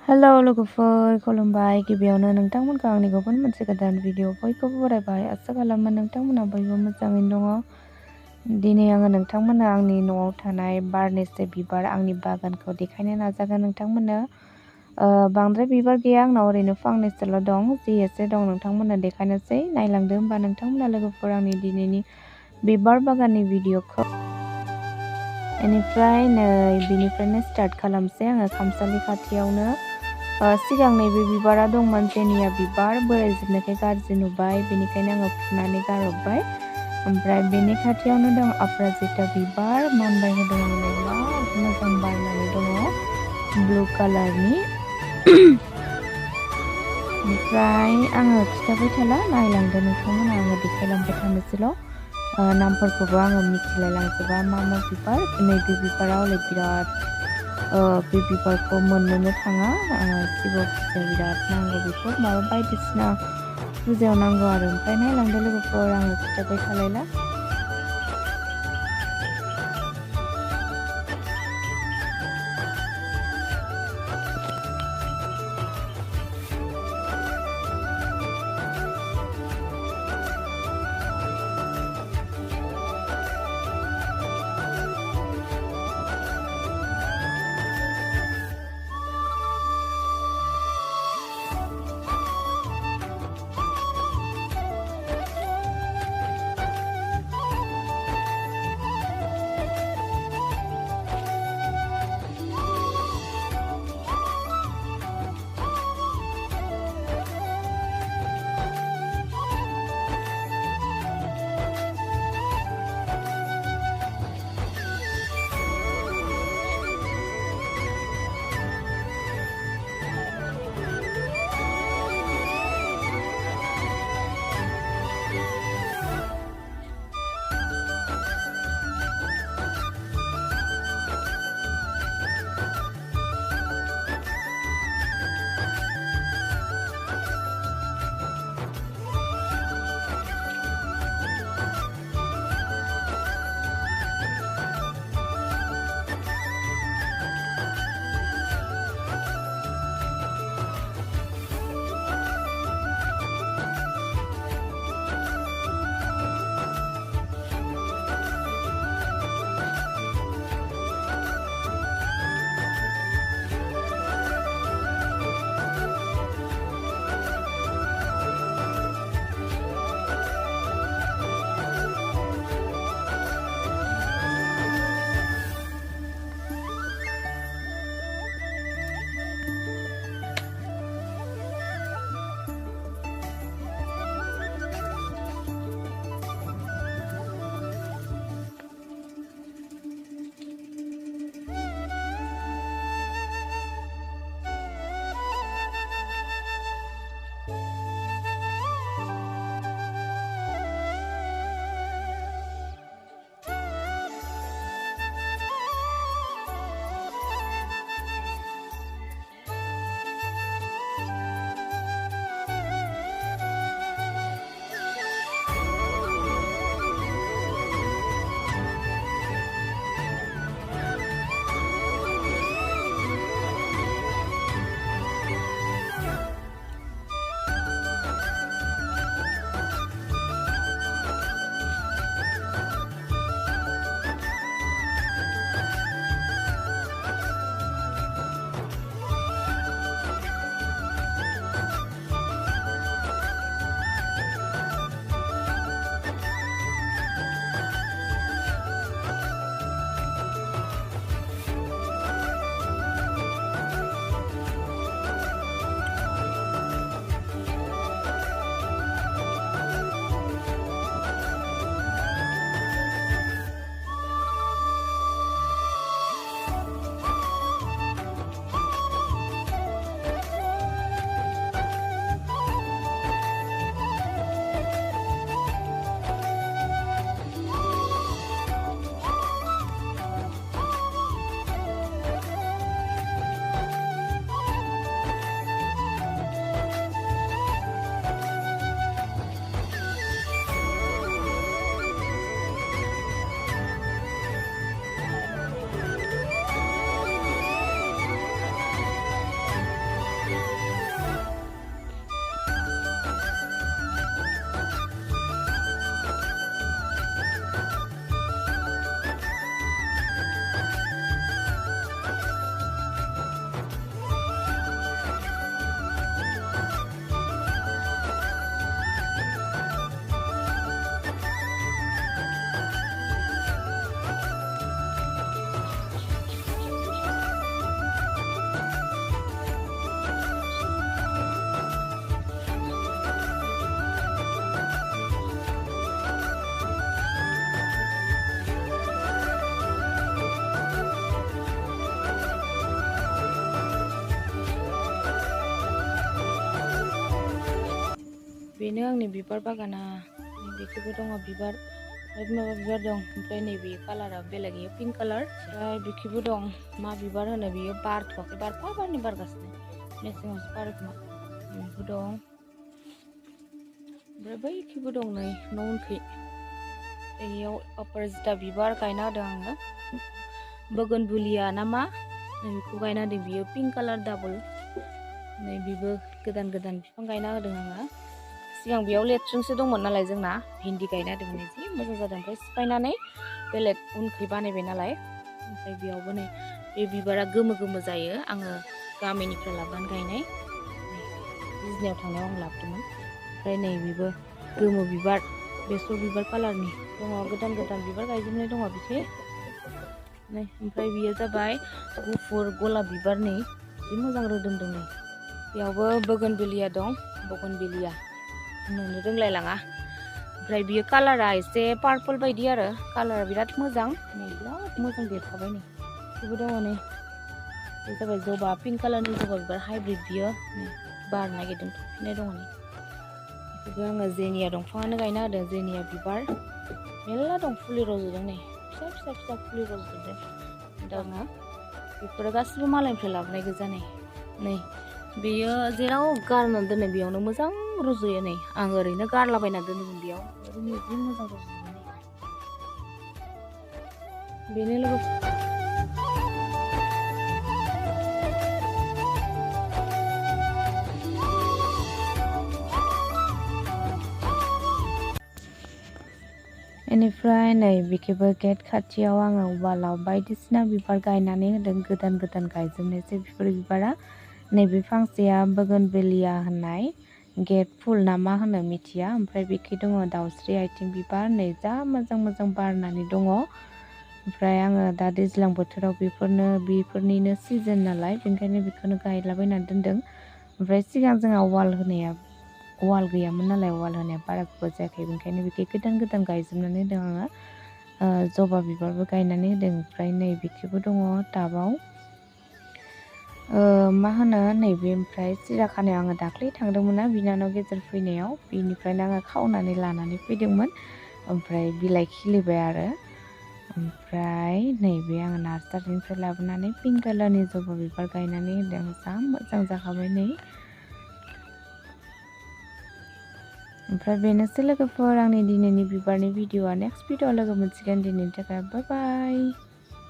Hello लोगोफोर खुलुमबाय गिबियावनो नोंथांमोनखौ आंनि गुबुन मोनसे गोदान भिडिअ बयखौबो बरायबाय आसा खालामो नोंथांमोना बयबो मोजाङैनो दङ। दिनै आङो नोंथांमोननो आंनि न'आव थानाय बारनैसो बिबार आंनि बागानखौ देखायनो नाजागोन नोंथांमोननो। बांद्राय बिबार गैया आंनाव ओरैनो फांनैसोल' दं, जि एसे दं नोंथांमोननो देखायनोसै। नायलांदो होमबा नोंथांमोना लोगोफोर आंनि दिनैनि बिबार बागाननि भिडिअखौ। बेनिफ्राय नै बिनिफ्रायनो स्टार्ट खालामसै आङो खामसालि खाथियावनो। सिगां नैबे बिबारा दंमोन जेनिया बिबार, बोरायजोबनायखाय गाज्रि नुबाय, बेनिखायनो आङो फुनानै गारहरबाय। ओमफ्राय बेनि खाथियावनो दं अपराजिता बिबार, मानबाय होदों आङो बिराद मोजां बारनानै दङ ब्लु कालारनि। ओमफ्राय आङो खिथाबाय थाला, नायलांदो नोंथांमोना, आङो देखायलांबाय थानोसैल'। नामफोरखौबो आङो मिथिलायलांजोबा मा मा बिबार। नैबे बिबारा हले बिराद बे बिबारखौ मोननोनो थाङा। शिब फुजायाव बिराद नांगौ बेखौ, माबा बायदिसिना फुजायाव नांगौ आरो। ओमफ्राय नायलांदो लोगोफोर, आङो खिथाबाय थालायला। बेनो आंनि बिबार बागाना बेखौबो दङ बिबार माबा बिबार दं ओमफ्राय नैबे कालारा बेलेग इयो पिंक कालार ओमफ्राय बेखौबो दं मा बिबार होनो बियो बारथ'वाखै बारनि बारगासिनो मेसेङावसो बारो खोमा बेबो दं ओमफ्राय बैखिबो दं नै न' उनखै बेयाव अपराजिता बिबार गायना होदों आङो बोगोनभिलिया ना मा बेखौ गायना होदों बियो पिंक कालार डाबल नै बेबो गोदान बिफां गायना होदों आङो सिगां बेयाव लेट्रिनसो दंमोन नालाय जोंना भिन्दि गायना होदोंमोन जि मोजां जादों ओमफ्राय सिफायनानै बेलेग उनखै बानायबाय नालाय ओमफ्राय बेयावबो नै बे बिबारा गोमो जायो आङो गामिनिफ्राय लाबोनानै गायनाय बिजनियाव थांनायाव आं लाबोदोंमोन ओमफ्राय नै बेबो गोमो बिबार बेसर बिबार कालारनि दङ गोदान बिबार गायजोबनाय दङ बिखै नै ओमफ्राय बियो जाबाय गुफुर गलाब बिबारनि जि मोजां रोदोमदों नै बेयावबो बोगोनभिलिया दं बोगोनभिलिया होननो रोंलायलाङा ओमफ्राय बियो कालारा एसे पार्पल बायदि आरो कालारा बिराद मोजां नै बिराद मोजां देरखाबाय नै बेबो दङ नै बे जाबाय जबा पिंक कालारनि जबा बिबार हाइब्रिद बियो बार नागिरदों थफिनाय दङ नै बेखौबो आङो जेनिया दंफाङानो गायना होदों जेनिया बिबार मेरला दं फुलि रज'दों नै फिसा फुलि रज'दों दङ बेफोरो गासिबो मालायनिफ्राय लाबोनाय गोजा नै बेयो जेराव गारनानै दोनो बेयावनो मोजां रज'यो नै आं ओरैनो गारलाबायना दोनोमोन बेयाव ओरैनो जि मोजां रज'यो बेनो लोगो बेनिफ्राय नै बेखौबो गेट खाथियाव आङो वालाव बायदिसिना बिबार गायनानै होदों गोदान गायजोबनायसै बेफोर बिबारा नैबे फांसेया बोगोनभिलिया होननाय गेट फुल ना मा होनो मिथिया ओमफ्राय बेखै दङ दाउस्रि आथिं बिबार नै जा मोजां बारनानै दङ ओमफ्राय आङो दा दैज्लां बोथोराव बेफोरनिनो सिजन नालाय बेनिखायनो बेखौनो गायलाबायनानै दोनदों ओमफ्राय सिगां जोंहा वाल गैयामोन नालाय वाल होनाया बारा गोबाव जायाखै बेनिखायनो बेखौ गोदान गायजोबनानै होदों आङो जबा बिबारबो गायनानै होदों ओमफ्राय नै बेखौबो दङ टाबाव मा होनो नैबे ओमफ्राय सिरियाखानायाव आङो दाख्लै थांदोंमोन ना बिनानाव गेजेर फैनायाव बेनिफ्रायनो आङो खावनानै लानानै फैदोंमोन ओमफ्राय बिलाइ खिलिबाय आरो ओमफ्राय नैबे आङो नार्सारिनिफ्राय लाबोनानै पिंक कालारनि जबा बिबार गायनानै होदों जा मोजां जाखाबाय नै ओमफ्राय बेनोसै लोगोफोर आंनि दिनैनि बिबारनि भिडिअ'आ नेक्स्ट भिडिअ'आव लोगो मोनसिगोन दिनैनि थाखाय बाय बाय।